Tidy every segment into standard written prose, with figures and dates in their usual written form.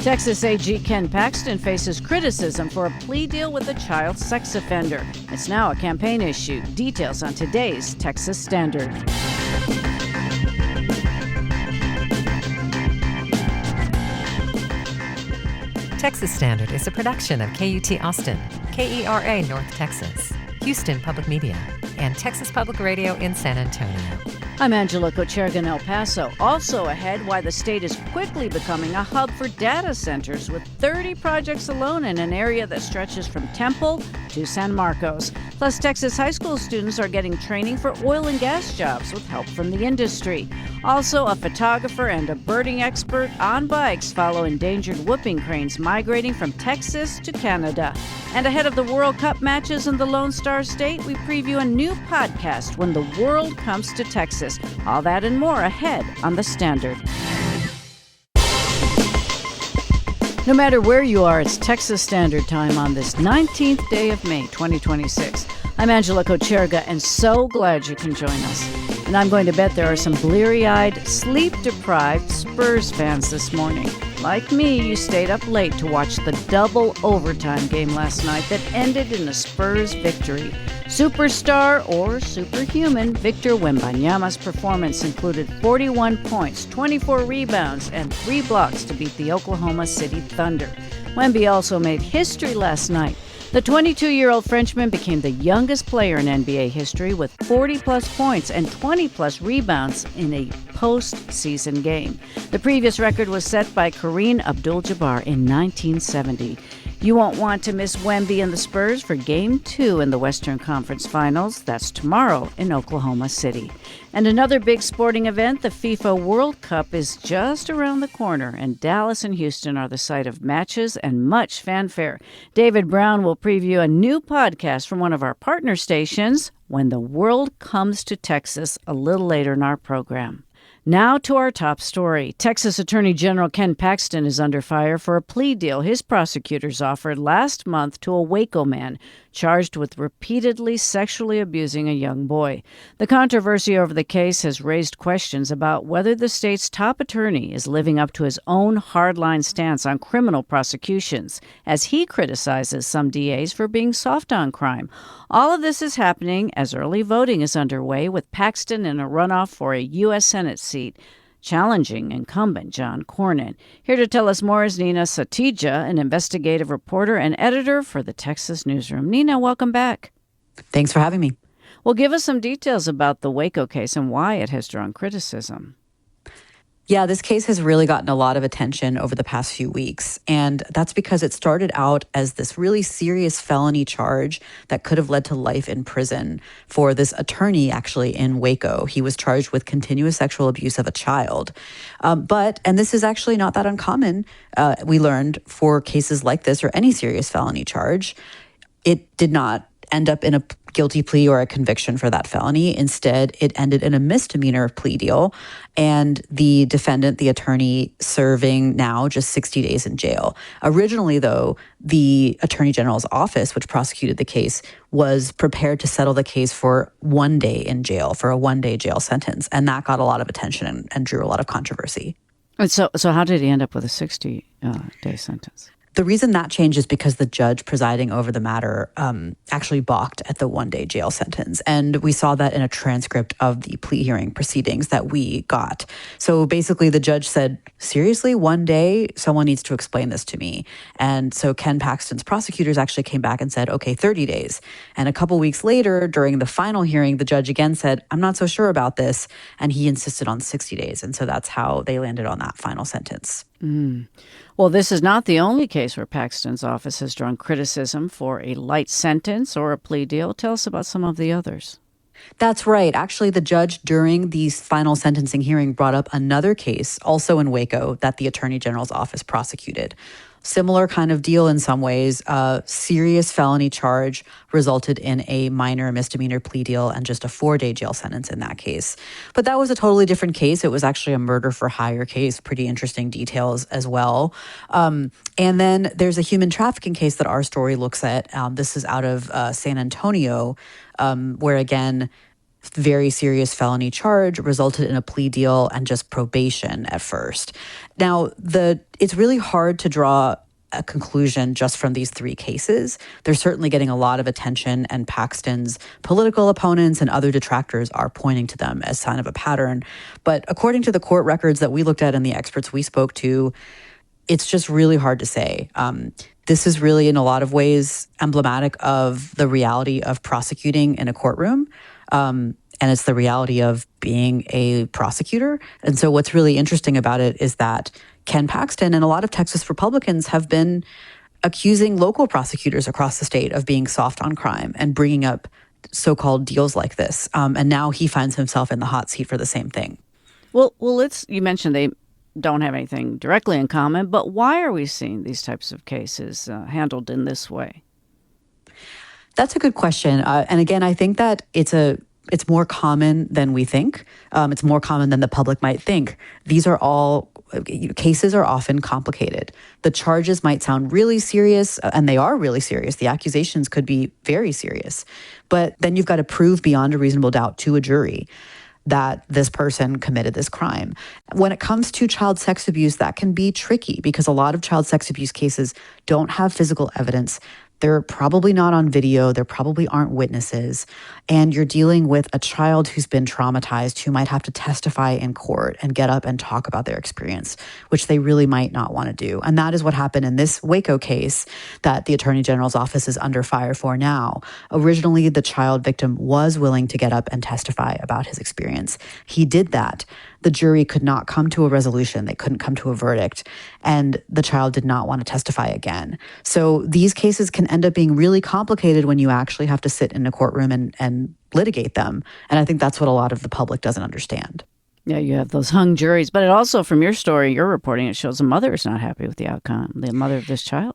Texas AG Ken Paxton faces criticism for a plea deal with a child sex offender. It's now a campaign issue. Details on today's Texas Standard. Texas Standard is a production of KUT Austin, KERA North Texas, Houston Public Media, and Texas Public Radio in San Antonio. I'm Angela Kocherga in El Paso. Also ahead, why the state is quickly becoming a hub for data centers with 30 projects alone in an area that stretches from Temple to San Marcos. Plus, Texas high school students are getting training for oil and gas jobs with help from the industry. Also, a photographer and a birding expert on bikes follow endangered whooping cranes migrating from Texas to Canada. And ahead of the World Cup matches in the Lone Star State, we preview a new podcast, When the World Comes to Texas. All that and more ahead on The Standard. No matter where you are, it's Texas Standard Time on this 19th day of May, 2026. I'm Angela Kocherga, and so glad you can join us. And I'm going to bet there are some bleary-eyed, sleep-deprived Spurs fans this morning. Like me, you stayed up late to watch the double overtime game last night that ended in a Spurs victory. Superstar or superhuman Victor Wembanyama's performance included 41 points, 24 rebounds, and 3 blocks to beat the Oklahoma City Thunder. Wemby also made history last night. The 22-year-old Frenchman became the youngest player in NBA history with 40-plus points and 20-plus rebounds in a postseason game. The previous record was set by Kareem Abdul-Jabbar in 1970. You won't want to miss Wemby and the Spurs for Game 2 in the Western Conference Finals. That's tomorrow in Oklahoma City. And another big sporting event, the FIFA World Cup, is just around the corner, and Dallas and Houston are the site of matches and much fanfare. David Brown will preview a new podcast from one of our partner stations, When the World Comes to Texas, a little later in our program. Now to our top story. Texas Attorney General Ken Paxton is under fire for a plea deal his prosecutors offered last month to a Waco man charged with repeatedly sexually abusing a young boy. The controversy over the case has raised questions about whether the state's top attorney is living up to his own hardline stance on criminal prosecutions, as he criticizes some DAs for being soft on crime. All of this is happening as early voting is underway, with Paxton in a runoff for a U.S. Senate seat, challenging incumbent John Cornyn. Here to tell us more is Nina Satija, an investigative reporter and editor for the Texas Newsroom. Nina, welcome back. Thanks for having me. Well, give us some details about the Waco case and why it has drawn criticism. Yeah, this case has really gotten a lot of attention over the past few weeks, and that's because it started out as this really serious felony charge that could have led to life in prison for this attorney actually in Waco. He was charged with continuous sexual abuse of a child. And this is actually not that uncommon, we learned, for cases like this or any serious felony charge. It did not end up in a guilty plea or a conviction for that felony. Instead, it ended in a misdemeanor plea deal, and the defendant, the attorney, serving now just 60 days in jail. Originally, though, the Attorney General's office, which prosecuted the case, was prepared to settle the case for 1 day in jail, for a 1-day jail sentence, and that got a lot of attention and drew a lot of controversy. And so how did he end up with a 60-day sentence? The reason that changed is because the judge presiding over the matter actually balked at the 1-day jail sentence. And we saw that in a transcript of the plea hearing proceedings that we got. So basically the judge said, seriously, 1 day? Someone needs to explain this to me. And so Ken Paxton's prosecutors actually came back and said, okay, 30 days. And a couple weeks later, during the final hearing, the judge again said, I'm not so sure about this. And he insisted on 60 days. And so that's how they landed on that final sentence. Well, this is not the only case where Paxton's office has drawn criticism for a light sentence or a plea deal. Tell us about some of the others. That's right. Actually, the judge during the final sentencing hearing brought up another case, also in Waco, that the Attorney General's office prosecuted. Similar kind of deal in some ways. A serious felony charge resulted in a minor misdemeanor plea deal and just a 4-day jail sentence in that case. But that was a totally different case. It was actually a murder for hire case. Pretty interesting details as well. And then there's a human trafficking case that our story looks at. This is out of San Antonio, where again, very serious felony charge resulted in a plea deal and just probation at first. Now, it's really hard to draw a conclusion just from these three cases. They're certainly getting a lot of attention, and Paxton's political opponents and other detractors are pointing to them as sign of a pattern. But according to the court records that we looked at and the experts we spoke to, it's just really hard to say. This is really, in a lot of ways, emblematic of the reality of prosecuting in a courtroom. And it's the reality of being a prosecutor. And so what's really interesting about it is that Ken Paxton and a lot of Texas Republicans have been accusing local prosecutors across the state of being soft on crime and bringing up so-called deals like this. And now he finds himself in the hot seat for the same thing. Well, you mentioned they don't have anything directly in common, but why are we seeing these types of cases handled in this way? That's a good question. And again, I think that it's more common than we think. It's more common than the public might think. These are all cases are often complicated. The charges might sound really serious, and they are really serious. The accusations could be very serious. But then you've got to prove beyond a reasonable doubt to a jury that this person committed this crime. When it comes to child sex abuse, that can be tricky because a lot of child sex abuse cases don't have physical evidence. They're probably not on video. There probably aren't witnesses. And you're dealing with a child who's been traumatized, who might have to testify in court and get up and talk about their experience, which they really might not want to do. And that is what happened in this Waco case that the Attorney General's office is under fire for now. Originally, the child victim was willing to get up and testify about his experience. He did that. The jury could not come to a resolution. They couldn't come to a verdict. And the child did not want to testify again. So these cases can end up being really complicated when you actually have to sit in a courtroom and litigate them. And I think that's what a lot of the public doesn't understand. Yeah, you have those hung juries. But it also, from your story, your reporting, it shows the mother is not happy with the outcome, the mother of this child.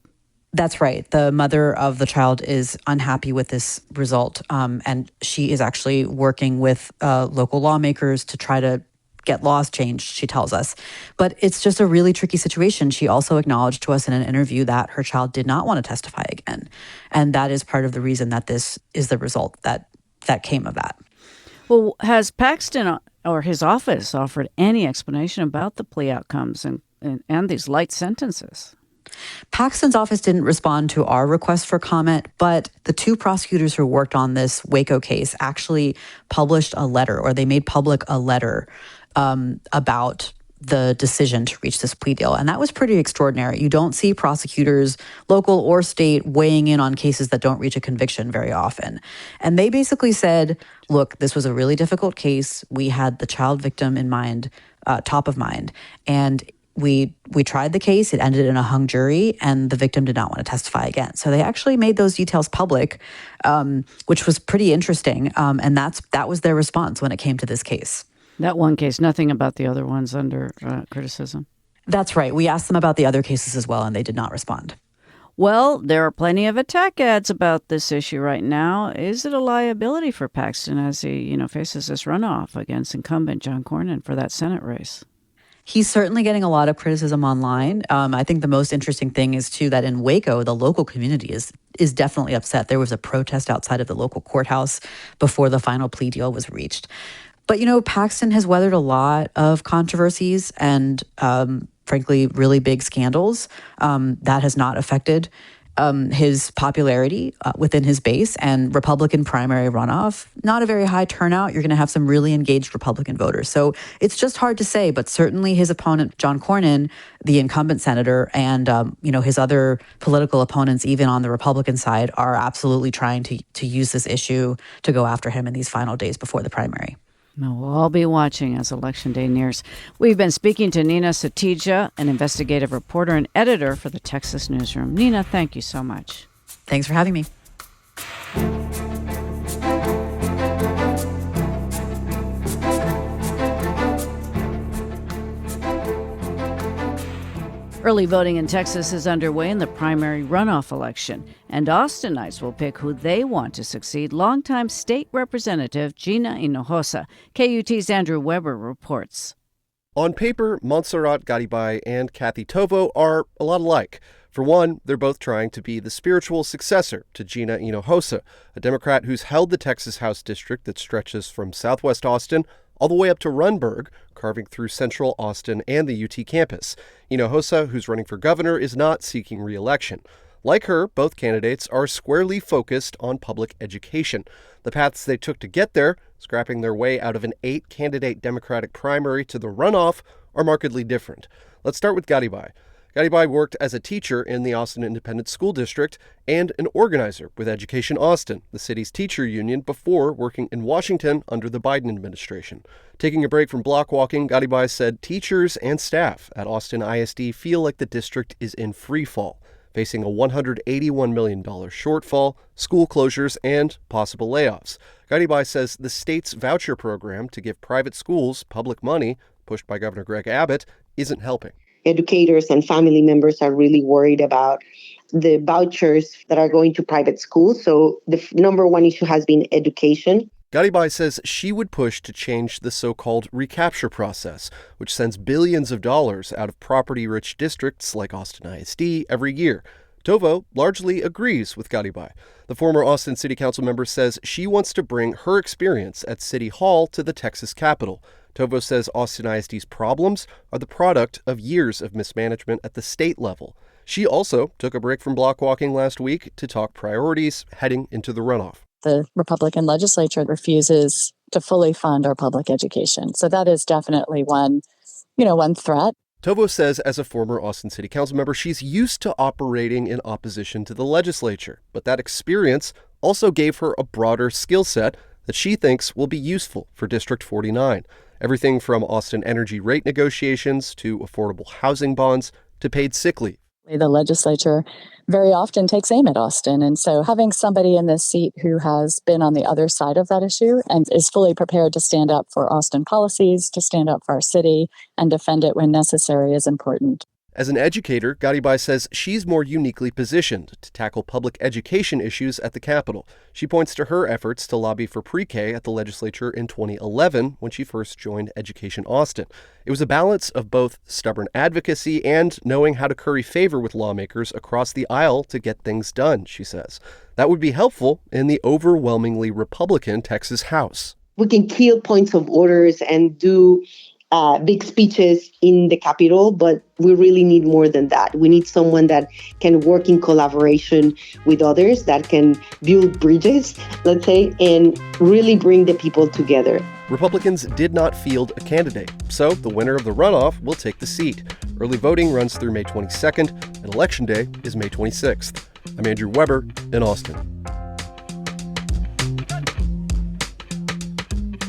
That's right. The mother of the child is unhappy with this result. And she is actually working with local lawmakers to try to get laws changed, she tells us. But it's just a really tricky situation. She also acknowledged to us in an interview that her child did not want to testify again. And that is part of the reason that this is the result that came of that. Well, has Paxton or his office offered any explanation about the plea outcomes and these light sentences? Paxton's office didn't respond to our request for comment, but the two prosecutors who worked on this Waco case actually published a letter, or they made public a letter about the decision to reach this plea deal. And that was pretty extraordinary. You don't see prosecutors, local or state, weighing in on cases that don't reach a conviction very often. And they basically said, look, this was a really difficult case. We had the child victim in mind, top of mind. And we tried the case. It ended in a hung jury, and the victim did not want to testify again. So they actually made those details public, which was pretty interesting. And that was their response when it came to this case. That one case, nothing about the other ones under criticism. That's right. We asked them about the other cases as well, and they did not respond. Well, there are plenty of attack ads about this issue right now. Is it a liability for Paxton as he, faces this runoff against incumbent John Cornyn for that Senate race? He's certainly getting a lot of criticism online. I think the most interesting thing is, too, that in Waco, the local community is definitely upset. There was a protest outside of the local courthouse before the final plea deal was reached. But, Paxton has weathered a lot of controversies and, frankly, really big scandals. That has not affected his popularity within his base, and Republican primary runoff, not a very high turnout. You're going to have some really engaged Republican voters. So it's just hard to say, but certainly his opponent, John Cornyn, the incumbent senator, and his other political opponents, even on the Republican side, are absolutely trying to use this issue to go after him in these final days before the primary. No, we'll all be watching as Election Day nears. We've been speaking to Nina Satija, an investigative reporter and editor for the Texas Newsroom. Nina, thank you so much. Thanks for having me. Early voting in Texas is underway in the primary runoff election, and Austinites will pick who they want to succeed. Longtime state representative Gina Hinojosa. KUT's Andrew Weber reports. On paper, Montserrat Garibay and Kathy Tovo are a lot alike. For one, they're both trying to be the spiritual successor to Gina Hinojosa, a Democrat who's held the Texas House district that stretches from southwest Austin all the way up to Runberg, carving through central Austin and the UT campus. Hinojosa, who's running for governor, is not seeking re-election. Like her, both candidates are squarely focused on public education. The paths they took to get there, scrapping their way out of an 8-candidate Democratic primary to the runoff, are markedly different. Let's start with Garibay. Garibay worked as a teacher in the Austin Independent School District and an organizer with Education Austin, the city's teacher union, before working in Washington under the Biden administration. Taking a break from block walking, Garibay said teachers and staff at Austin ISD feel like the district is in free fall, facing a $181 million shortfall, school closures, and possible layoffs. Garibay says the state's voucher program to give private schools public money, pushed by Governor Greg Abbott, isn't helping. Educators and family members are really worried about the vouchers that are going to private schools. So the number one issue has been education. Garibay says she would push to change the so-called recapture process, which sends billions of dollars out of property-rich districts like Austin ISD every year. Tovo largely agrees with Garibay. The former Austin City Council member says she wants to bring her experience at City Hall to the Texas Capitol. Tovo says Austin ISD's problems are the product of years of mismanagement at the state level. She also took a break from block walking last week to talk priorities heading into the runoff. The Republican legislature refuses to fully fund our public education. So that is definitely one threat. Tovo says as a former Austin City Council member, she's used to operating in opposition to the legislature, but that experience also gave her a broader skill set that she thinks will be useful for District 49. Everything from Austin energy rate negotiations to affordable housing bonds to paid sick leave. The legislature very often takes aim at Austin. And so having somebody in this seat who has been on the other side of that issue and is fully prepared to stand up for Austin policies, to stand up for our city and defend it when necessary is important. As an educator, Garibay says she's more uniquely positioned to tackle public education issues at the Capitol. She points to her efforts to lobby for pre-K at the legislature in 2011 when she first joined Education Austin. It was a balance of both stubborn advocacy and knowing how to curry favor with lawmakers across the aisle to get things done, she says. That would be helpful in the overwhelmingly Republican Texas House. We can kill points of orders and do big speeches in the Capitol, but we really need more than that. We need someone that can work in collaboration with others, that can build bridges, let's say, and really bring the people together. Republicans did not field a candidate, so the winner of the runoff will take the seat. Early voting runs through May 22nd, and Election Day is May 26th. I'm Andrew Weber in Austin.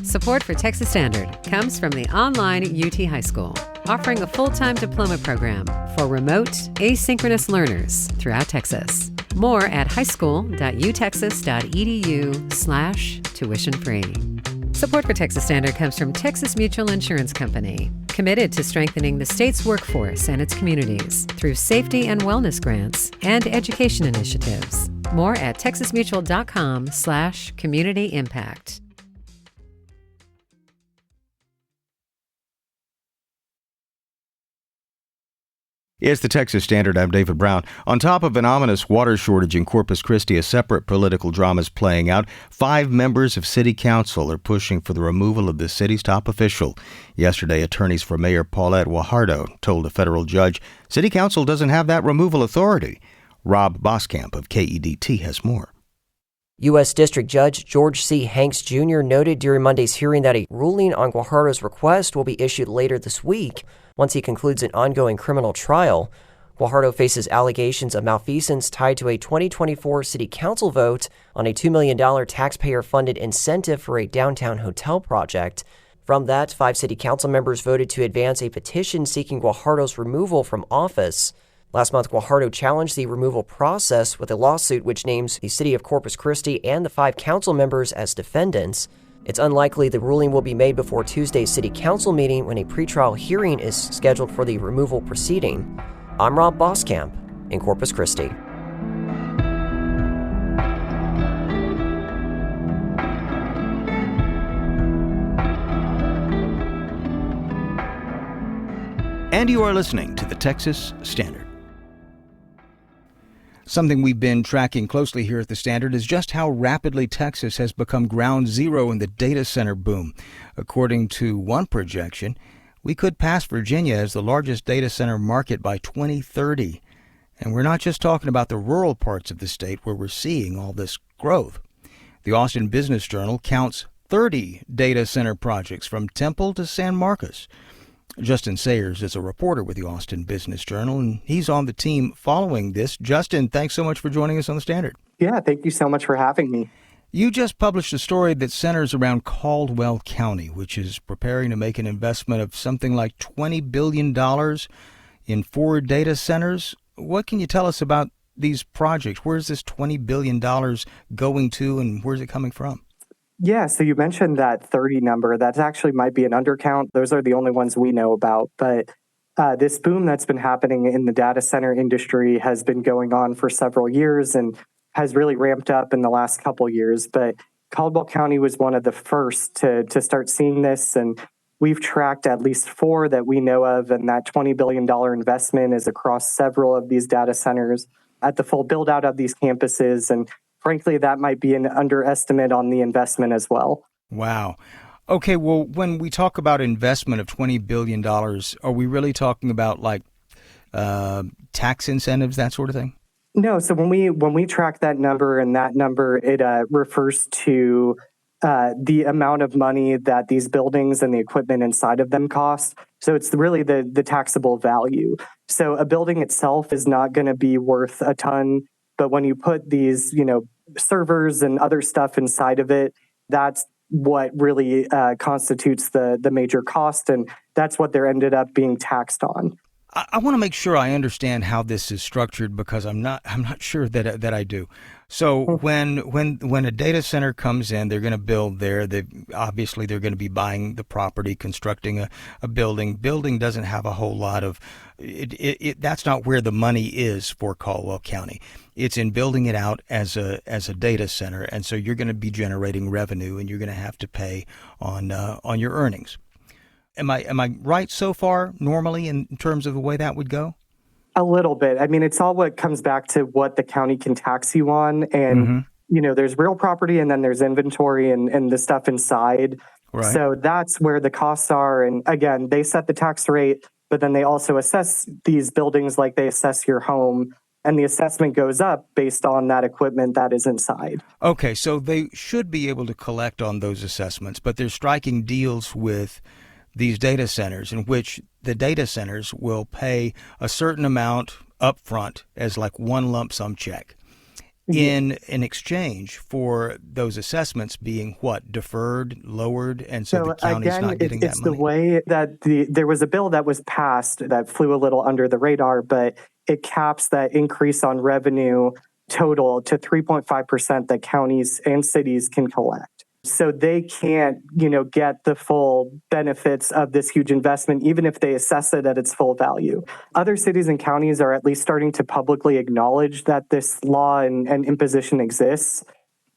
Support for Texas Standard comes from the online UT High School, offering a full-time diploma program for remote, asynchronous learners throughout Texas. More at highschool.utexas.edu/tuition-free. Support for Texas Standard comes from Texas Mutual Insurance Company, committed to strengthening the state's workforce and its communities through safety and wellness grants and education initiatives. More at texasmutual.com/community impact. It's the Texas Standard. I'm David Brown. On top of an ominous water shortage in Corpus Christi, a separate political drama is playing out. 5 members of City Council are pushing for the removal of the city's top official. Yesterday, attorneys for Mayor Paulette Guajardo told a federal judge City Council doesn't have that removal authority. Rob Boskamp of KEDT has more. U.S. District Judge George C. Hanks Jr. noted during Monday's hearing that a ruling on Guajardo's request will be issued later this week once he concludes an ongoing criminal trial. Guajardo faces allegations of malfeasance tied to a 2024 City Council vote on a $2 million taxpayer-funded incentive for a downtown hotel project. From that, 5 City Council members voted to advance a petition seeking Guajardo's removal from office. Last month, Guajardo challenged the removal process with a lawsuit which names the city of Corpus Christi and the 5 council members as defendants. It's unlikely the ruling will be made before Tuesday's city council meeting when a pretrial hearing is scheduled for the removal proceeding. I'm Rob Boskamp in Corpus Christi. And you are listening to the Texas Standard. Something we've been tracking closely here at the Standard is just how rapidly Texas has become ground zero in the data center boom. According to one projection, we could pass Virginia as the largest data center market by 2030. And we're not just talking about the rural parts of the state where we're seeing all this growth. The Austin Business Journal counts 30 data center projects from Temple to San Marcos. Justin Sayers is a reporter with the Austin Business Journal, and he's on the team following this. Justin, thanks so much for joining us on the Standard. Yeah, thank you so much for having me. You just published a story that centers around Caldwell County, which is preparing to make an investment of something like $20 billion in 4 data centers. What can you tell us about these projects? Where's this $20 billion going to, and where's it coming from? Yeah, so you mentioned that 30 number. That actually might be an undercount. Those are the only ones we know about. But this boom that's been happening in the data center industry has been going on for several years and has really ramped up in the last couple years. But Caldwell County was one of the first to start seeing this. And we've tracked at least 4 that we know of. And that $20 billion investment is across several of these data centers at the full build out of these campuses. And frankly, that might be an underestimate on the investment as well. Wow. Okay, well, when we talk about investment of $20 billion, are we really talking about like tax incentives, that sort of thing? No. So when we track that number, and that number, it refers to the amount of money that these buildings and the equipment inside of them cost. So it's really the taxable value. So a building itself is not going to be worth a ton. But when you put these, servers and other stuff inside of it, that's what really constitutes the major cost. And that's what they're ended up being taxed on. I want to make sure I understand how this is structured, because I'm not sure that I do. So when a data center comes in, they're going to build there. Obviously they're going to be buying the property, constructing a building. Building doesn't have a whole lot of that's not where the money is for Caldwell County. It's in building it out as a data center, and so you're going to be generating revenue, and you're going to have to pay on your earnings. Am I right so far, normally, in terms of the way that would go? A little bit. I mean, it's all what comes back to what the county can tax you on. And, there's real property, and then there's inventory and the stuff inside. Right. So that's where the costs are. And again, they set the tax rate, but then they also assess these buildings like they assess your home. And the assessment goes up based on that equipment that is inside. Okay, so they should be able to collect on those assessments, but they're striking deals with these data centers in which the data centers will pay a certain amount up front as like one lump sum check in exchange for those assessments being what, deferred, lowered, and so the county's not getting that money. It's the way that there was a bill that was passed that flew a little under the radar, but it caps that increase on revenue total to 3.5% that counties and cities can collect. So they can't, get the full benefits of this huge investment, even if they assess it at its full value. Other cities and counties are at least starting to publicly acknowledge that this law and imposition exists.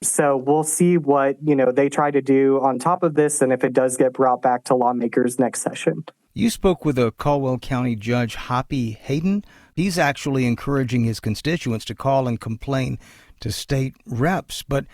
So we'll see what, they try to do on top of this, and if it does get brought back to lawmakers next session. You spoke with a Caldwell County Judge, Hoppy Hayden. He's actually encouraging his constituents to call and complain to state reps. But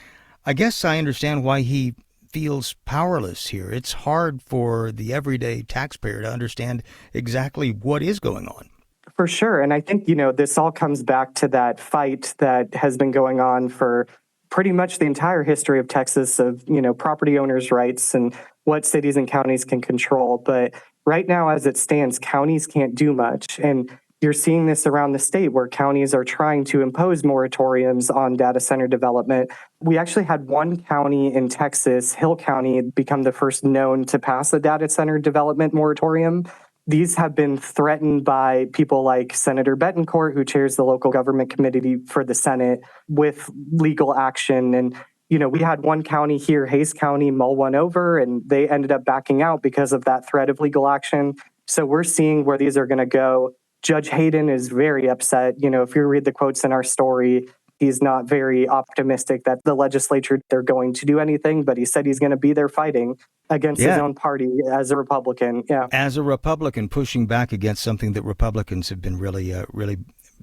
I guess I understand why he feels powerless here. It's hard for the everyday taxpayer to understand exactly what is going on. For sure. And I think, this all comes back to that fight that has been going on for pretty much the entire history of Texas of, property owners' rights and what cities and counties can control. But right now, as it stands, counties can't do much. And you're seeing this around the state where counties are trying to impose moratoriums on data center development. We actually had one county in Texas, Hill County, become the first known to pass a data center development moratorium. These have been threatened by people like Senator Betancourt, who chairs the local government committee for the Senate, with legal action. And, we had one county here, Hays County, mull one over, and they ended up backing out because of that threat of legal action. So we're seeing where these are going to go. Judge Hayden is very upset. If you read the quotes in our story, he's not very optimistic that the legislature, they're going to do anything, but he said he's going to be there fighting against his own party as a Republican. Yeah. As a Republican, pushing back against something that Republicans have been really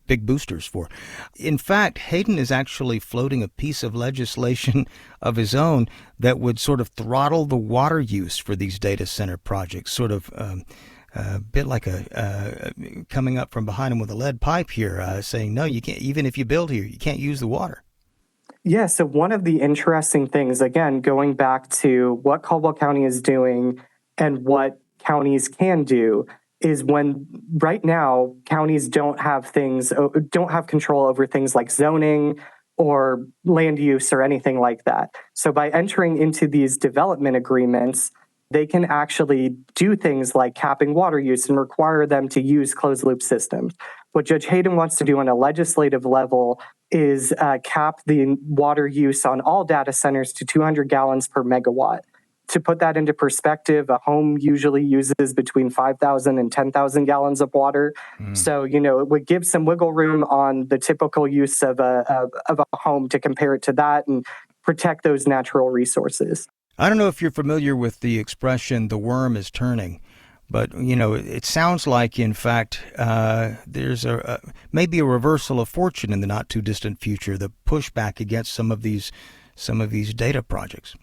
big boosters for. In fact, Hayden is actually floating a piece of legislation of his own that would sort of throttle the water use for these data center projects, sort of a bit like coming up from behind him with a lead pipe here, saying, no, you can't, even if you build here, you can't use the water. Yeah, so one of the interesting things, again, going back to what Caldwell County is doing and what counties can do, is when right now counties don't have control over things like zoning or land use or anything like that. So by entering into these development agreements, they can actually do things like capping water use and require them to use closed loop systems. What Judge Hayden wants to do on a legislative level is cap the water use on all data centers to 200 gallons per megawatt. To put that into perspective, a home usually uses between 5,000 and 10,000 gallons of water. So, it would give some wiggle room on the typical use of a home to compare it to that and protect those natural resources. I don't know if you're familiar with the expression, the worm is turning. But, it sounds like, in fact, there's maybe a reversal of fortune in the not too distant future, the pushback against some of these data projects.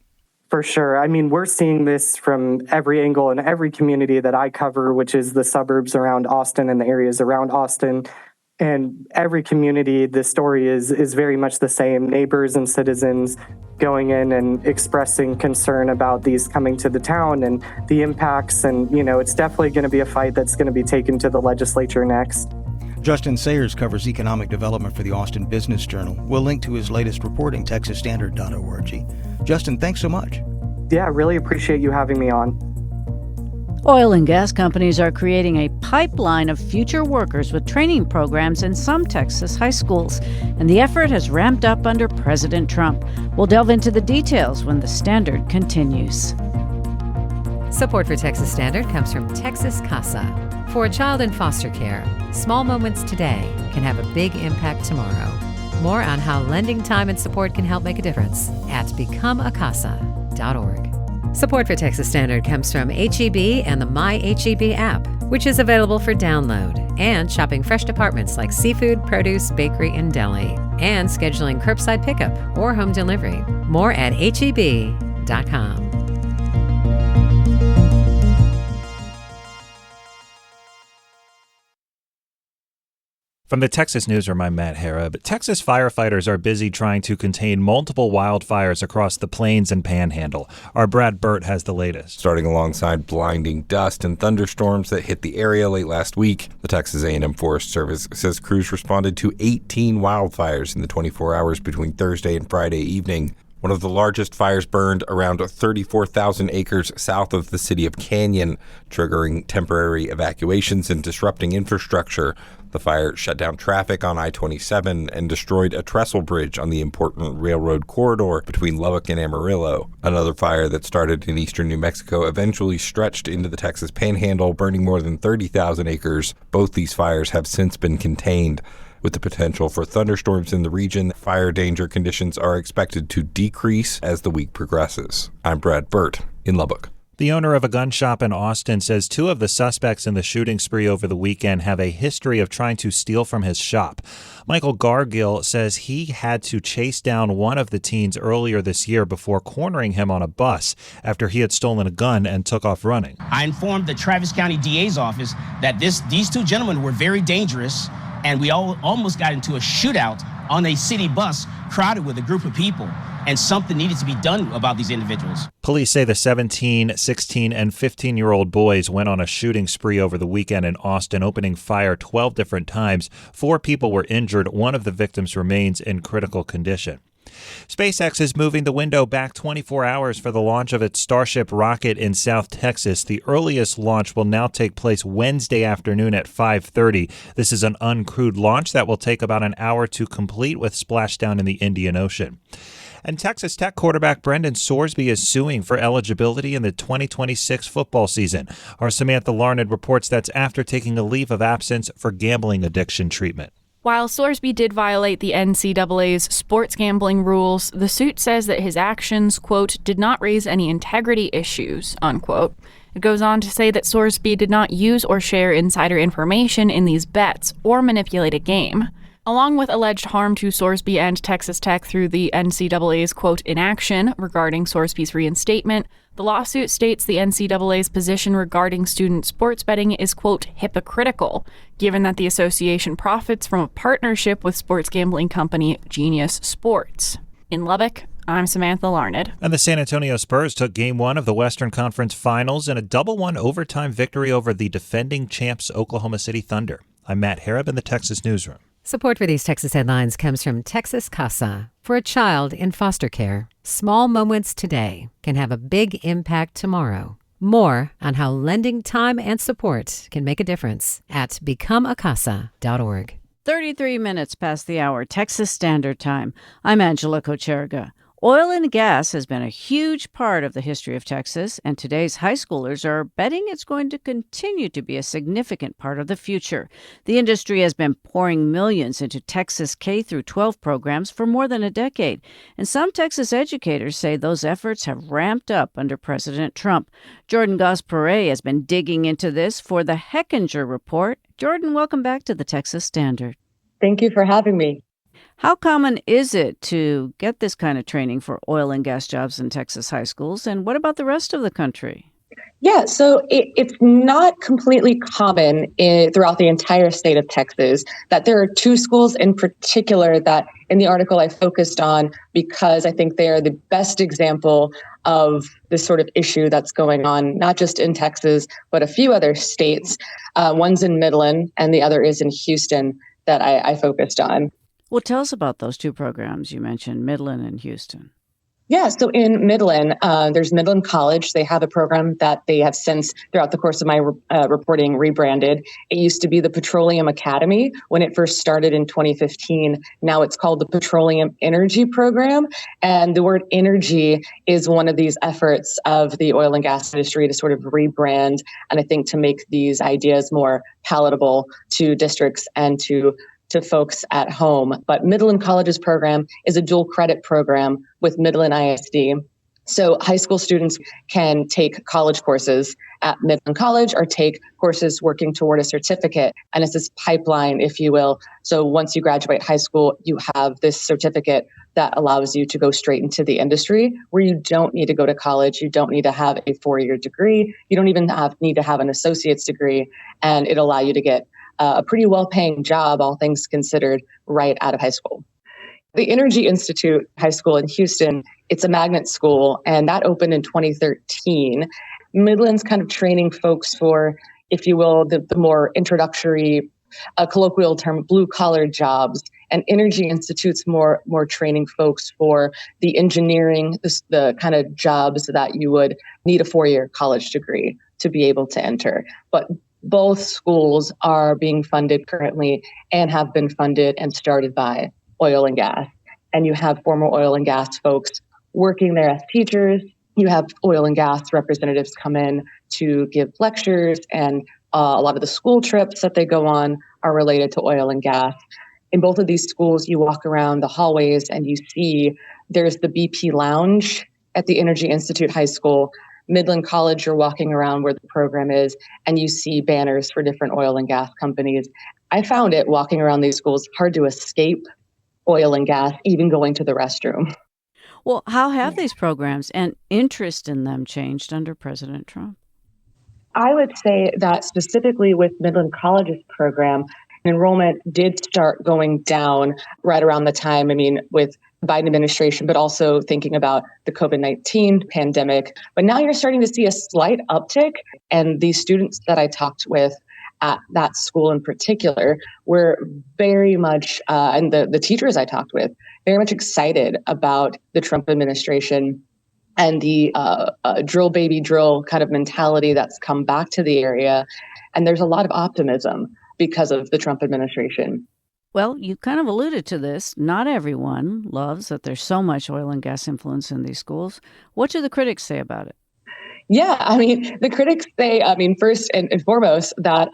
For sure. I mean, we're seeing this from every angle in every community that I cover, which is the suburbs around Austin and the areas around Austin. And every community, the story is very much the same. Neighbors and citizens going in and expressing concern about these coming to the town and the impacts. And, it's definitely going to be a fight that's going to be taken to the legislature next. Justin Sayers covers economic development for the Austin Business Journal. We'll link to his latest reporting, texasstandard.org. Justin, thanks so much. Yeah, really appreciate you having me on. Oil and gas companies are creating a pipeline of future workers with training programs in some Texas high schools, and the effort has ramped up under President Trump. We'll delve into the details when the Standard continues. Support for Texas Standard comes from Texas CASA. For a child in foster care, small moments today can have a big impact tomorrow. More on how lending time and support can help make a difference at becomeacasa.org. Support for Texas Standard comes from HEB and the My HEB app, which is available for download, and shopping fresh departments like seafood, produce, bakery, and deli, and scheduling curbside pickup or home delivery. More at heb.com. From the Texas Newsroom, I'm Matt Harrop. Texas firefighters are busy trying to contain multiple wildfires across the Plains and Panhandle. Our Brad Burt has the latest. Starting alongside blinding dust and thunderstorms that hit the area late last week, the Texas A&M Forest Service says crews responded to 18 wildfires in the 24 hours between Thursday and Friday evening. One of the largest fires burned around 34,000 acres south of the city of Canyon, triggering temporary evacuations and disrupting infrastructure. The fire shut down traffic on I-27 and destroyed a trestle bridge on the important railroad corridor between Lubbock and Amarillo. Another fire that started in eastern New Mexico eventually stretched into the Texas Panhandle, burning more than 30,000 acres. Both these fires have since been contained. With the potential for thunderstorms in the region, fire danger conditions are expected to decrease as the week progresses. I'm Brad Burt in Lubbock. The owner of a gun shop in Austin says two of the suspects in the shooting spree over the weekend have a history of trying to steal from his shop. Michael Gargill says he had to chase down one of the teens earlier this year before cornering him on a bus after he had stolen a gun and took off running. I informed the Travis County DA's office that these two gentlemen were very dangerous, and we almost got into a shootout on a city bus crowded with a group of people, and something needed to be done about these individuals. Police say the 17, 16, and 15-year-old boys went on a shooting spree over the weekend in Austin, opening fire 12 different times. 4 people were injured. One of the victims remains in critical condition. SpaceX is moving the window back 24 hours for the launch of its Starship rocket in South Texas. The earliest launch will now take place Wednesday afternoon at 5:30. This is an uncrewed launch that will take about an hour to complete with splashdown in the Indian Ocean. And Texas Tech quarterback Brendan Sorsby is suing for eligibility in the 2026 football season. Our Samantha Larned reports that's after taking a leave of absence for gambling addiction treatment. While Sorsby did violate the NCAA's sports gambling rules, the suit says that his actions, quote, did not raise any integrity issues, unquote. It goes on to say that Sorsby did not use or share insider information in these bets or manipulate a game. Along with alleged harm to Sorsby and Texas Tech through the NCAA's, quote, inaction regarding Sorsby's reinstatement, the lawsuit states the NCAA's position regarding student sports betting is, quote, hypocritical, given that the association profits from a partnership with sports gambling company Genius Sports. In Lubbock, I'm Samantha Larned. And the San Antonio Spurs took Game 1 of the Western Conference Finals in a double-1 overtime victory over the defending champs Oklahoma City Thunder. I'm Matt Harrop in the Texas Newsroom. Support for these Texas headlines comes from Texas Casa. For a child in foster care, small moments today can have a big impact tomorrow. More on how lending time and support can make a difference at becomeacasa.org. 33 minutes past the hour, Texas Standard Time. I'm Angela Kocherga. Oil and gas has been a huge part of the history of Texas, and today's high schoolers are betting it's going to continue to be a significant part of the future. The industry has been pouring millions into Texas K-12 programs for more than a decade, and some Texas educators say those efforts have ramped up under President Trump. Jordan Goss-Perret has been digging into this for the Hechinger Report. Jordan, welcome back to the Texas Standard. Thank you for having me. How common is it to get this kind of training for oil and gas jobs in Texas high schools? And what about the rest of the country? Yeah, so it's not completely common throughout the entire state of Texas. That there are two schools in particular that in the article I focused on because I think they are the best example of this sort of issue that's going on, not just in Texas, but a few other states. One's in Midland and the other is in Houston that I focused on. Well, tell us about those two programs you mentioned, Midland and Houston. Yeah, so in Midland, there's Midland College. They have a program that they have since, throughout the course of my reporting, rebranded. It used to be the Petroleum Academy when it first started in 2015. Now it's called the Petroleum Energy Program. And the word energy is one of these efforts of the oil and gas industry to sort of rebrand, and I think to make these ideas more palatable to districts and to folks at home. But Midland College's program is a dual credit program with Midland ISD. So high school students can take college courses at Midland College or take courses working toward a certificate. And it's this pipeline, if you will. So once you graduate high school, you have this certificate that allows you to go straight into the industry where you don't need to go to college. You don't need to have a 4-year degree. You don't even need to have an associate's degree. And it'll allow you to get a pretty well-paying job, all things considered, right out of high school. The Energy Institute High School in Houston, it's a magnet school, and that opened in 2013. Midland's kind of training folks for, if you will, the more introductory, colloquial term, blue-collar jobs. And Energy Institute's more training folks for the engineering, the kind of jobs that you would need a 4-year college degree to be able to enter. But both schools are being funded currently and have been funded and started by oil and gas. And you have former oil and gas folks working there as teachers. You have oil and gas representatives come in to give lectures, and a lot of the school trips that they go on are related to oil and gas. In both of these schools, you walk around the hallways and you see there's the BP Lounge at the Energy Institute High School. Midland College, you're walking around where the program is, and you see banners for different oil and gas companies. I found it, walking around these schools, hard to escape oil and gas, even going to the restroom. Well, how have these programs and interest in them changed under President Trump? I would say that specifically with Midland College's program, enrollment did start going down right around the time, with Biden administration, but also thinking about the COVID-19 pandemic. But now you're starting to see a slight uptick. And these students that I talked with at that school in particular were very much, and the teachers I talked with, very much excited about the Trump administration and the drill baby drill kind of mentality that's come back to the area. And there's a lot of optimism because of the Trump administration. Well, you kind of alluded to this. Not everyone loves that there's so much oil and gas influence in these schools. What do the critics say about it? Yeah, the critics say, first and foremost, that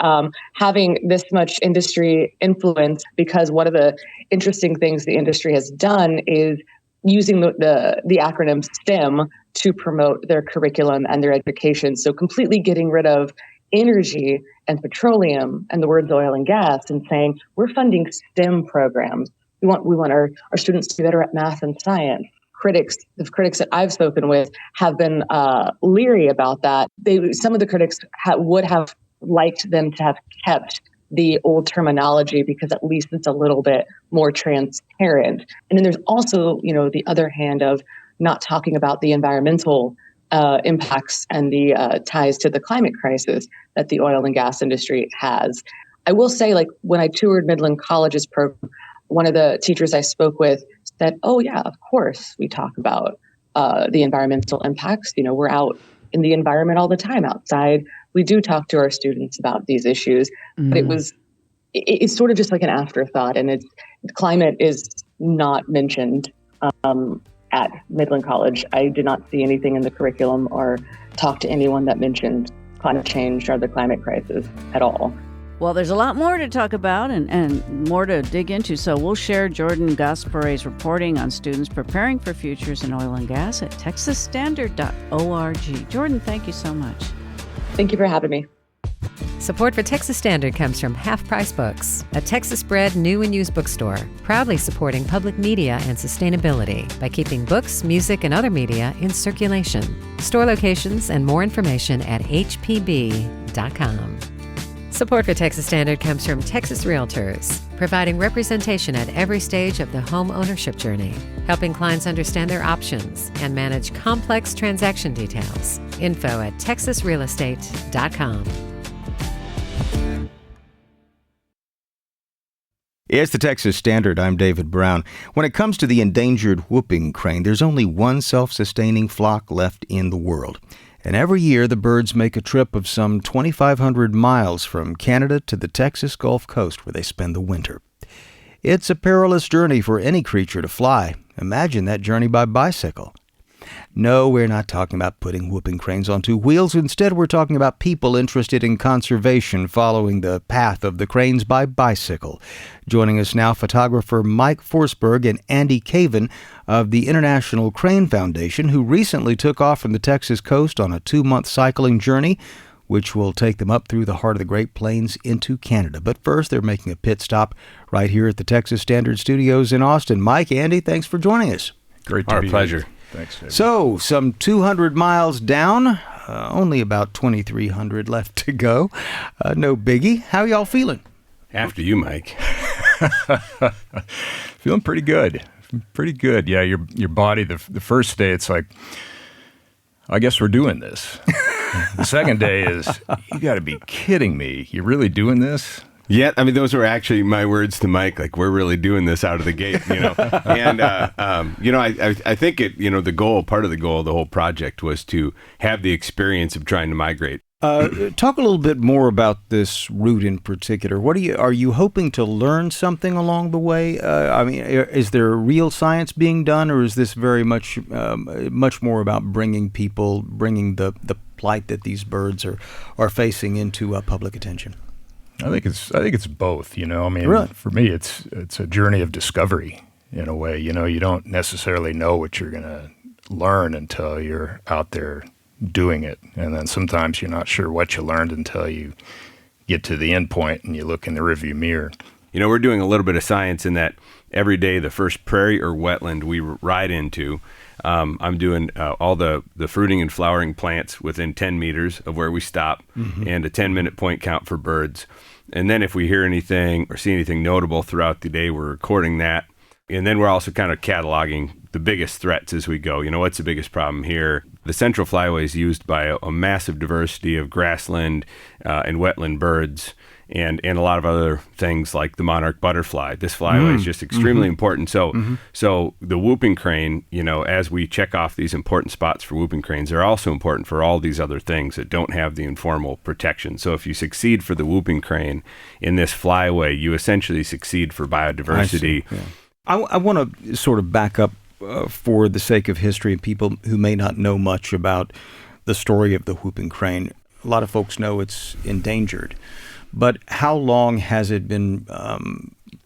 having this much industry influence, because one of the interesting things the industry has done is using the acronym STEM to promote their curriculum and their education. So completely getting rid of energy and petroleum and the words oil and gas and saying, we're funding STEM programs. We want our students to be better at math and science. The critics that I've spoken with have been leery about that. Some of the critics would have liked them to have kept the old terminology because at least it's a little bit more transparent. And then there's also, the other hand of not talking about the environmental impacts and the ties to the climate crisis that the oil and gas industry has. I will say, when I toured Midland College's program, one of the teachers I spoke with said, "Oh yeah, of course we talk about the environmental impacts. We're out in the environment all the time outside. We do talk to our students about these issues." But it's sort of just like an afterthought, and climate is not mentioned at Midland College. I did not see anything in the curriculum or talk to anyone that mentioned climate change or the climate crisis at all. Well, there's a lot more to talk about and more to dig into, so we'll share Jordan Gasparet's reporting on students preparing for futures in oil and gas at texasstandard.org. Jordan, thank you so much. Thank you for having me. Support for Texas Standard comes from Half Price Books, a Texas-bred new and used bookstore, proudly supporting public media and sustainability by keeping books, music, and other media in circulation. Store locations and more information at hpb.com. Support for Texas Standard comes from Texas Realtors, providing representation at every stage of the home ownership journey, helping clients understand their options and manage complex transaction details. Info at texasrealestate.com. It's the Texas Standard. I'm David Brown. When it comes to the endangered whooping crane, there's only one self-sustaining flock left in the world. And every year, the birds make a trip of some 2,500 miles from Canada to the Texas Gulf Coast, where they spend the winter. It's a perilous journey for any creature to fly. Imagine that journey by bicycle. No, we're not talking about putting whooping cranes on two wheels. Instead, we're talking about people interested in conservation following the path of the cranes by bicycle. Joining us now, photographer Mike Forsberg and Andy Caven of the International Crane Foundation, who recently took off from the Texas coast on a 2-month cycling journey, which will take them up through the heart of the Great Plains into Canada. But first, they're making a pit stop right here at the Texas Standard Studios in Austin. Mike, Andy, thanks for joining us. Great to be here. Our pleasure. Thanks, David. So, some 200 miles down, only about 2,300 left to go. No biggie. How y'all feeling? After you, Mike. Feeling pretty good. Pretty good. Yeah, your body, the first day, it's like, I guess we're doing this. The second day is, you got to be kidding me. You're really doing this? Yeah, I mean, those were actually my words to Mike, like, we're really doing this out of the gate, And, I think the goal, part of the goal of the whole project was to have the experience of trying to migrate. Talk a little bit more about this route in particular. Are you hoping to learn something along the way? Is there real science being done, or is this very much more about bringing the plight that these birds are facing into public attention? I think it's both. Really? For me, it's a journey of discovery in a way. You don't necessarily know what you're going to learn until you're out there doing it, and then sometimes you're not sure what you learned until you get to the end point and you look in the rearview mirror. We're doing a little bit of science in that every day the first prairie or wetland we ride into, I'm doing all the fruiting and flowering plants within 10 meters of where we stop, and a 10-minute point count for birds. And then if we hear anything or see anything notable throughout the day, we're recording that. And then we're also kind of cataloging the biggest threats as we go. What's the biggest problem here? The Central Flyway is used by a massive diversity of grassland and wetland birds, and a lot of other things like the monarch butterfly. This flyway is just extremely important. So the whooping crane, as we check off these important spots for whooping cranes, they're also important for all these other things that don't have the informal protection. So if you succeed for the whooping crane in this flyway, you essentially succeed for biodiversity. I want to sort of back up for the sake of history and people who may not know much about the story of the whooping crane. A lot of folks know it's endangered. But how long has it been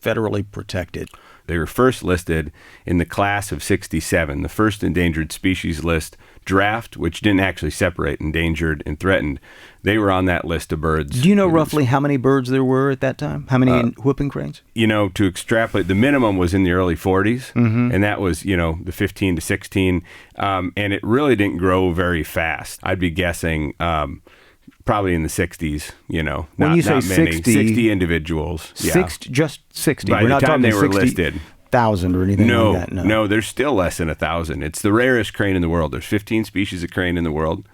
federally protected? They were first listed in the class of 67, the first endangered species list draft, which didn't actually separate endangered and threatened. They were on that list of birds. Do you know roughly how many birds there were at that time? How many whooping cranes? To extrapolate, the minimum was in the early 40s, and that was, the 15 to 16, and it really didn't grow very fast. I'd be guessing probably in the 60s, When you say not many, 60 individuals. Yeah. Just 60. By We're the not time talking they were 60, listed. 1,000 or anything like that. No, there's still less than 1,000. It's the rarest crane in the world. There's 15 species of crane in the world.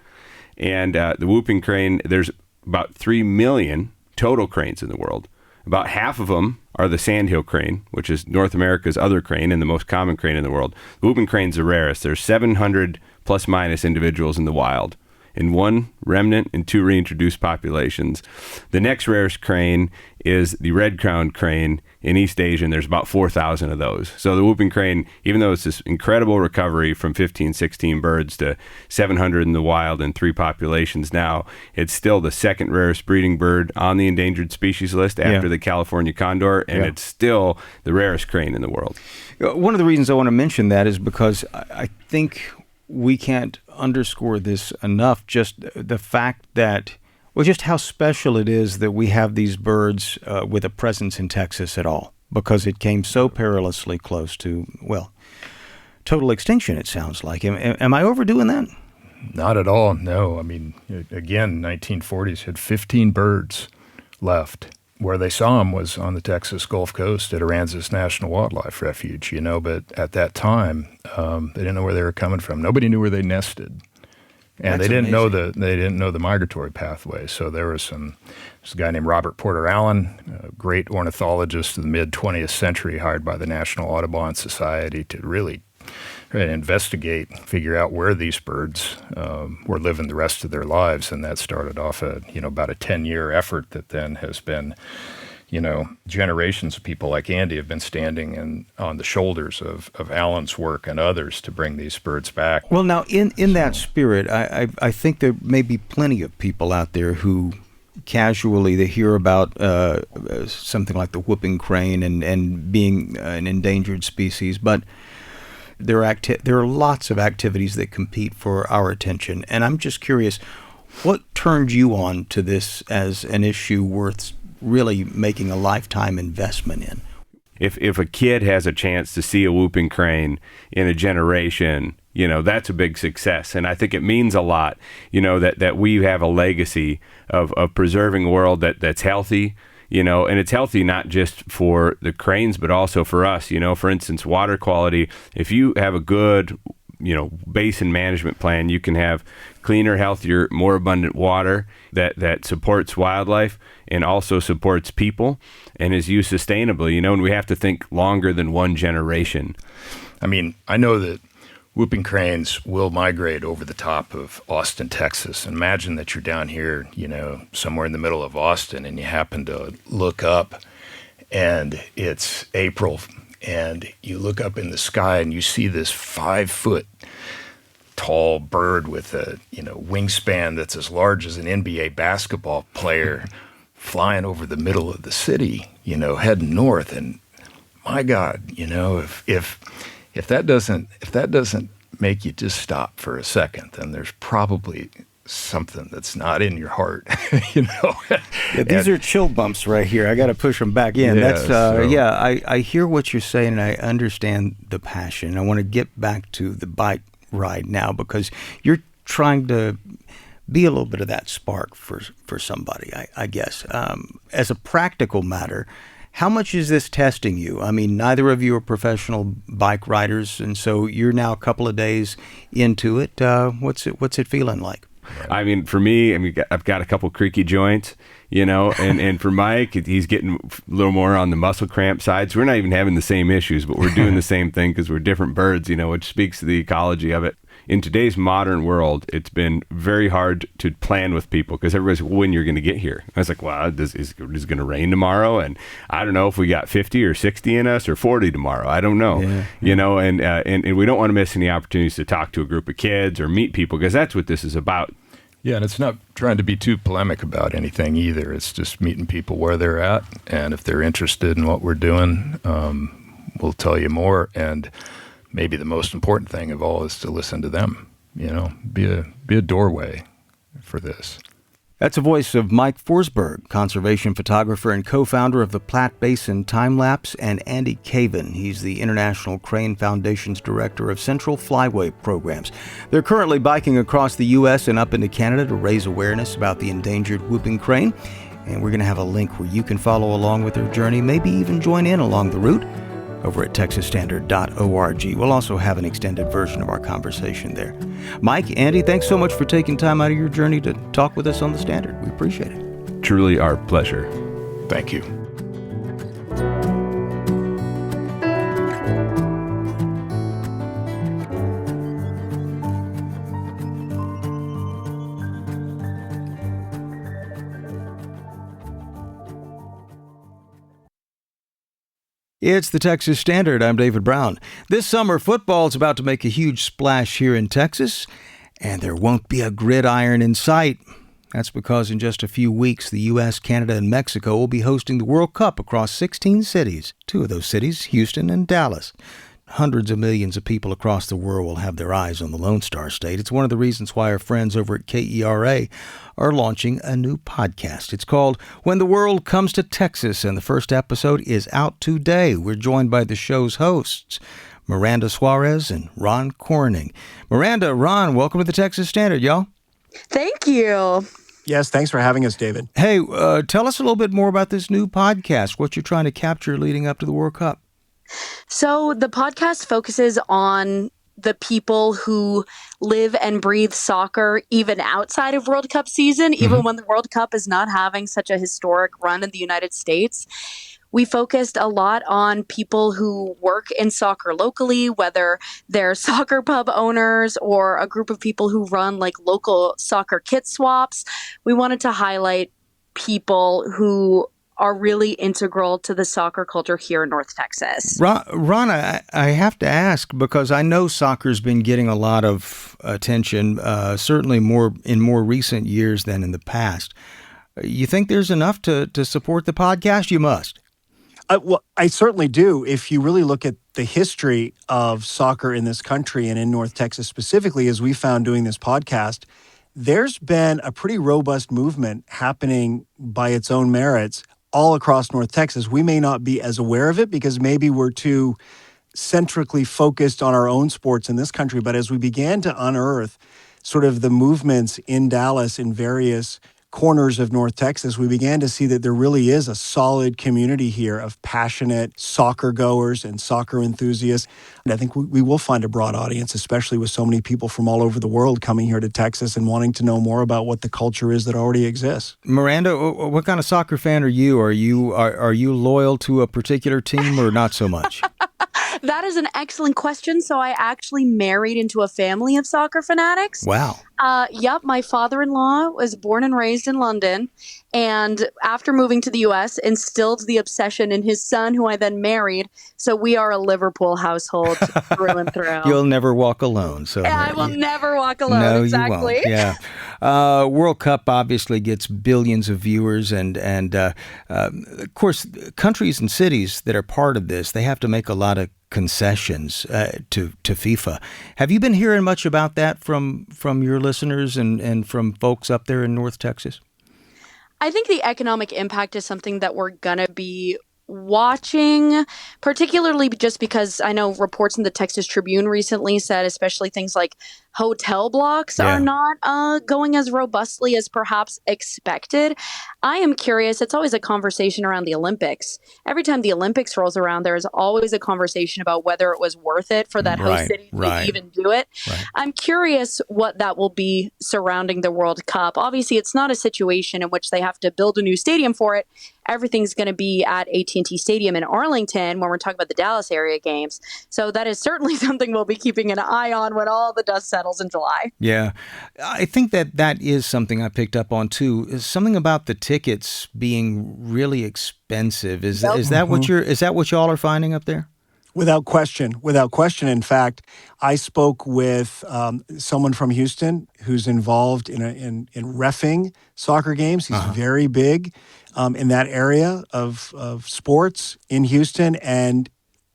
And the whooping crane, there's about 3 million total cranes in the world. About half of them are the sandhill crane, which is North America's other crane and the most common crane in the world. The whooping crane's the rarest. There's 700 plus minus individuals in the wild, and 1 remnant and 2 reintroduced populations. The next rarest crane is the red-crowned crane in East Asia, and there's about 4,000 of those. So the whooping crane, even though it's this incredible recovery from 15, 16 birds to 700 in the wild and 3 populations now, it's still the second rarest breeding bird on the endangered species list after the California condor, and it's still the rarest crane in the world. One of the reasons I want to mention that is because I think we can't underscore this enough, just the fact that, just how special it is that we have these birds with a presence in Texas at all, because it came so perilously close to, total extinction, it sounds like. Am I overdoing that? Not at all, no. I mean, again, 1940s had 15 birds left. Where they saw them was on the Texas Gulf Coast at Aransas National Wildlife Refuge, but at that time, they didn't know where they were coming from. Nobody knew where they nested. And they didn't know the migratory pathway. So there's a guy named Robert Porter Allen, a great ornithologist of the mid-20th century, hired by the National Audubon Society to really investigate, figure out where these birds were living the rest of their lives. And that started off about a 10-year effort that then has been, generations of people like Andy have been standing on the shoulders of Allen's work and others to bring these birds back. Well, now, in that spirit, I think there may be plenty of people out there who casually they hear about something like the whooping crane and being an endangered species, but there are lots of activities that compete for our attention. And I'm just curious, what turned you on to this as an issue worth really making a lifetime investment in? If a kid has a chance to see a whooping crane in a generation, that's a big success. And I think it means a lot, that we have a legacy of preserving a world that's healthy, and it's healthy not just for the cranes, but also for us. For instance, water quality. If you have a good, basin management plan, you can have cleaner, healthier, more abundant water that supports wildlife and also supports people and is used sustainably, and we have to think longer than one generation. I mean, I know that whooping cranes will migrate over the top of Austin, Texas. And imagine that you're down here, somewhere in the middle of Austin, and you happen to look up and it's April, and you look up in the sky and you see this 5-foot tall bird with a wingspan that's as large as an NBA basketball player flying over the middle of the city, heading north. And my God, if that doesn't make you just stop for a second, then there's probably something that's not in your heart, These are chill bumps right here. I got to push them back in. I hear what you're saying, and I understand the passion. I want to get back to the bike ride now, because you're trying to be a little bit of that spark for somebody, I guess. As a practical matter, how much is this testing you? I mean, neither of you are professional bike riders, and so you're now a couple of days into it. What's it feeling like? I mean, for me, I've got a couple creaky joints, and for Mike, he's getting a little more on the muscle cramp side. So we're not even having the same issues, but we're doing the same thing because we're different birds, which speaks to the ecology of it. In today's modern world, it's been very hard to plan with people because everybody's, when you're going to get here. I was like, well, is it going to rain tomorrow? And I don't know if we got 50 or 60 in us or 40 tomorrow. I don't know, and we don't want to miss any opportunities to talk to a group of kids or meet people, because that's what this is about. Yeah, and it's not trying to be too polemic about anything either. It's just meeting people where they're at, and if they're interested in what we're doing, we'll tell you more. And maybe the most important thing of all is to listen to them. Be a doorway for this. That's the voice of Mike Forsberg, conservation photographer and co-founder of the Platte Basin Time Lapse, and Andy Caven. He's the International Crane Foundation's director of Central Flyway Programs. They're currently biking across the U.S. and up into Canada to raise awareness about the endangered whooping crane. And we're going to have a link where you can follow along with their journey, maybe even join in along the route over at texasstandard.org. We'll also have an extended version of our conversation there. Mike, Andy, thanks so much for taking time out of your journey to talk with us on The Standard. We appreciate it. Truly our pleasure. Thank you. It's the Texas Standard. I'm David Brown. This summer, football's about to make a huge splash here in Texas, and there won't be a gridiron in sight. That's because in just a few weeks, the U.S., Canada, and Mexico will be hosting the World Cup across 16 cities. 2 of those cities, Houston and Dallas. Hundreds of millions of people across the world will have their eyes on the Lone Star State. It's one of the reasons why our friends over at KERA are launching a new podcast. It's called When the World Comes to Texas, and the first episode is out today. We're joined by the show's hosts, Miranda Suarez and Ron Corning. Miranda, Ron, welcome to the Texas Standard, y'all. Thank you. Yes, thanks for having us, David. Hey, tell us a little bit more about this new podcast, what you're trying to capture leading up to the World Cup. So the podcast focuses on the people who live and breathe soccer even outside of World Cup season, even when the World Cup is not having such a historic run in the United States. We focused a lot on people who work in soccer locally, whether they're soccer pub owners or a group of people who run like local soccer kit swaps. We wanted to highlight people who are really integral to the soccer culture here in North Texas. Ron, I have to ask, because I know soccer's been getting a lot of attention, certainly more in more recent years than in the past. You think there's enough to support the podcast? You must. Well, I certainly do. If you really look at the history of soccer in this country and in North Texas specifically, as we found doing this podcast, there's been a pretty robust movement happening by its own merits all across North Texas. We may not be as aware of it because maybe we're too centrically focused on our own sports in this country. But as we began to unearth sort of the movements in Dallas in various corners of North Texas, we began to see that there really is a solid community here of passionate soccer goers and soccer enthusiasts. And I think we will find a broad audience, especially with so many people from all over the world coming here to Texas and wanting to know more about what the culture is that already exists. Miranda, what kind of soccer fan are you? Are you loyal to a particular team or not so much? That is an excellent question. So I actually married into a family of soccer fanatics. Wow. Yep. My father-in-law was born and raised in London, and after moving to the U.S., instilled the obsession in his son, who I then married. So we are a Liverpool household through and through. You'll never walk alone. So I will never walk alone. No, exactly. You won't. Yeah. World Cup obviously gets billions of viewers, and of course, countries and cities that are part of this, they have to make a lot of concessions to FIFA. Have you been hearing much about that from your listeners and from folks up there in North Texas? I think the economic impact is something that we're going to be watching, particularly just because I know reports in the Texas Tribune recently said especially things like hotel blocks are not going as robustly as perhaps expected. I am curious. It's always a conversation around the Olympics. Every time the Olympics rolls around, there is always a conversation about whether it was worth it for that host city to even do it. Right. I'm curious what that will be surrounding the World Cup. Obviously, it's not a situation in which they have to build a new stadium for it. Everything's going to be at AT&T Stadium in Arlington when we're talking about the Dallas area games. So that is certainly something we'll be keeping an eye on when all the dust settles in July. Yeah. I think that is something I picked up on too. Is something about the tickets being really expensive. Is that what y'all are finding up there? Without question. Without question. In fact, I spoke with someone from Houston who's involved in reffing soccer games. He's very big in that area of sports in Houston, and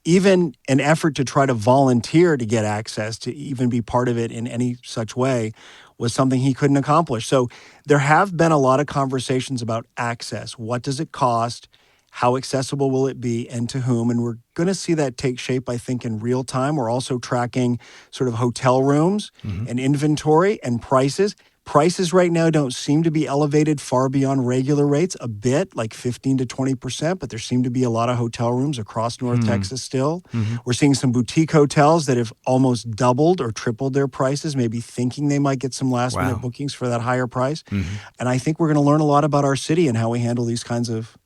even an effort to try to volunteer to get access, to even be part of it in any such way, was something he couldn't accomplish. So there have been a lot of conversations about access. What does it cost? How accessible will it be, and to whom? And we're going to see that take shape, I think, in real time. We're also tracking sort of hotel rooms and inventory and prices. Prices right now don't seem to be elevated far beyond regular rates, a bit, like 15 to 20%, but there seem to be a lot of hotel rooms across North Texas still. We're seeing some boutique hotels that have almost doubled or tripled their prices, maybe thinking they might get some last-minute bookings for that higher price. And I think we're going to learn a lot about our city and how we handle these kinds of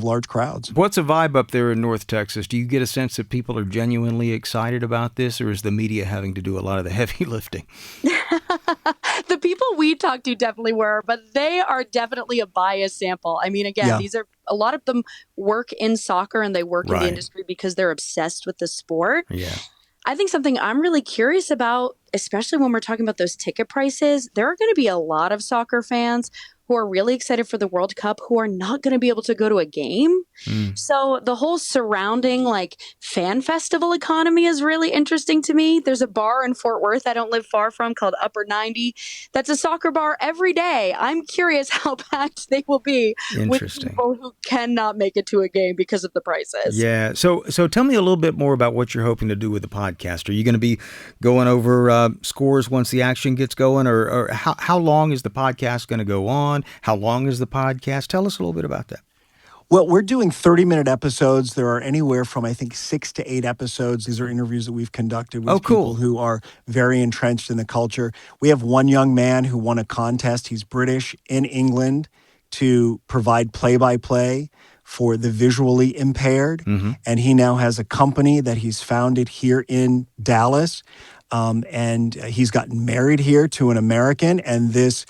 large crowds. What's a vibe up there in North Texas? Do you get a sense that people are genuinely excited about this, or is the media having to do a lot of the heavy lifting? The people we talked to definitely were, but they are definitely a biased sample. I mean, again, these are a lot of them work in soccer and they work in the industry because they're obsessed with the sport. Yeah. I think something I'm really curious about, especially when we're talking about those ticket prices, there are going to be a lot of soccer fans who are really excited for the World Cup who are not going to be able to go to a game. So the whole surrounding fan festival economy is really interesting to me. There's a bar in Fort Worth I don't live far from called Upper 90. That's a soccer bar every day. I'm curious how packed they will be with people who cannot make it to a game because of the prices. Yeah. So tell me a little bit more about what you're hoping to do with the podcast. Are you going to be going over scores once the action gets going, or how long is the podcast going to go on? How long is the podcast? Tell us a little bit about that. Well, we're doing 30-minute episodes. There are anywhere from, I think, 6 to 8 episodes. These are interviews that we've conducted with people who are very entrenched in the culture. We have one young man who won a contest. He's British in England to provide play-by-play for the visually impaired. And he now has a company that he's founded here in Dallas. And he's gotten married here to an American, and this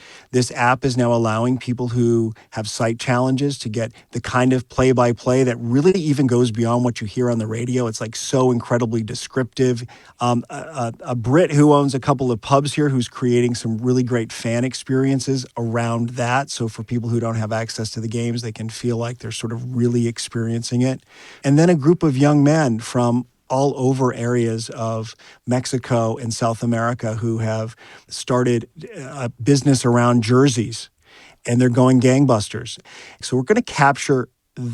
app is now allowing people who have sight challenges to get the kind of play-by-play that really even goes beyond what you hear on the radio. It's so incredibly descriptive. A Brit who owns a couple of pubs here who's creating some really great fan experiences around that. So for people who don't have access to the games, they can feel like they're sort of really experiencing it. And then a group of young men from all over areas of Mexico and South America who have started a business around jerseys, and they're going gangbusters. So we're going to capture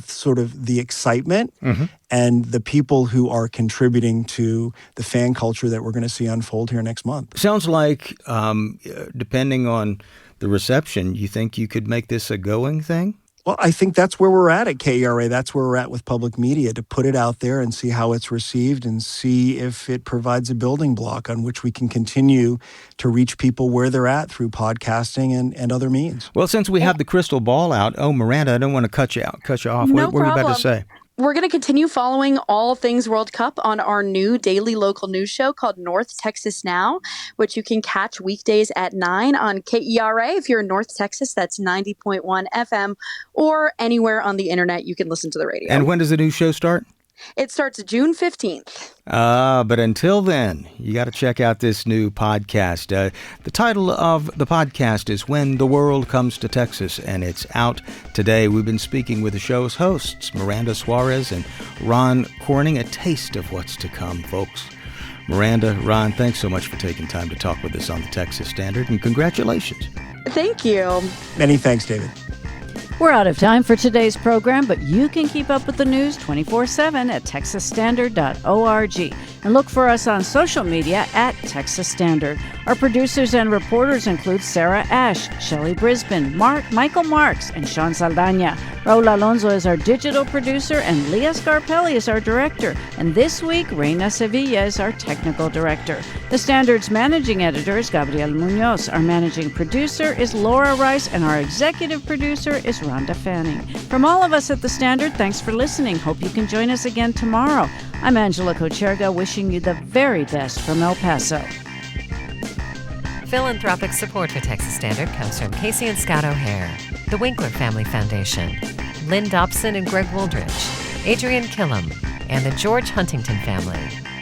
sort of the excitement and the people who are contributing to the fan culture that we're going to see unfold here next month. Sounds like, depending on the reception, you think you could make this a going thing? Well, I think that's where we're at KERA. That's where we're at with public media, to put it out there and see how it's received and see if it provides a building block on which we can continue to reach people where they're at through podcasting and other means. Well, since we have the crystal ball out, Miranda, I don't want to cut you off. No what were you about to say? We're going to continue following all things World Cup on our new daily local news show called North Texas Now, which you can catch weekdays at 9 on KERA. If you're in North Texas, that's 90.1 FM, or anywhere on the internet you can listen to the radio. And when does the new show start? It starts June 15th. But until then, you got to check out this new podcast. The title of the podcast is When the World Comes to Texas, and it's out today. We've been speaking with the show's hosts, Miranda Suarez and Ron Corning. A taste of what's to come, folks. Miranda, Ron, thanks so much for taking time to talk with us on the Texas Standard, and congratulations. Thank you. Many thanks, David. We're out of time for today's program, but you can keep up with the news 24/7 at texasstandard.org. And look for us on social media at Texas Standard. Our producers and reporters include Sarah Ash, Shelley Brisbane, Michael Marks, and Sean Saldana. Raul Alonso is our digital producer, and Leah Scarpelli is our director. And this week, Reina Sevilla is our technical director. The Standard's managing editor is Gabriel Munoz. Our managing producer is Laura Rice, and our executive producer is Rhonda Fanning. From all of us at The Standard, thanks for listening. Hope you can join us again tomorrow. I'm Angela Kocherga, wishing you the very best from El Paso. Philanthropic support for Texas Standard comes from Casey and Scott O'Hare, the Winkler Family Foundation, Lynn Dobson and Greg Wooldridge, Adrian Killam, and the George Huntington family.